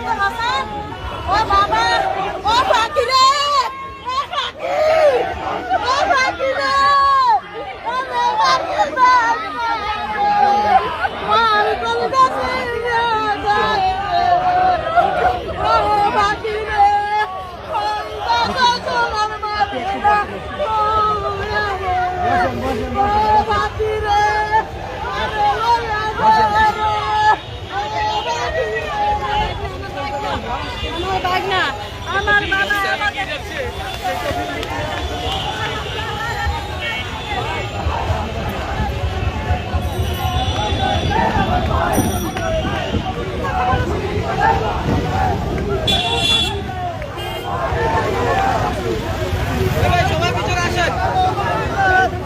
ও বাবা ও পাখি রে ও পাখি ও পাখি রে ও পাখি রে আমি কোন কাছে ও পাখি রে সোনার মাটিরা ও পাখি রে আমার বাবা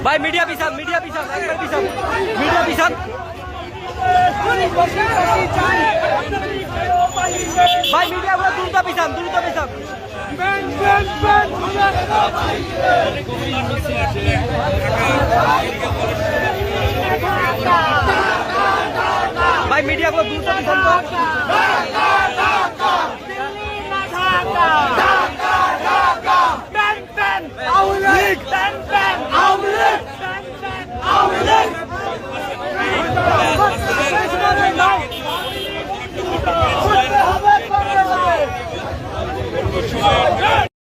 ভাই মিডিয়া পিছান একবার পিছান মিডিয়া পিছান ভাই মিডিয়া গুলো দ্রুত পিছান ভাই মিডিয়া গুলো দ্রুত পিছান তো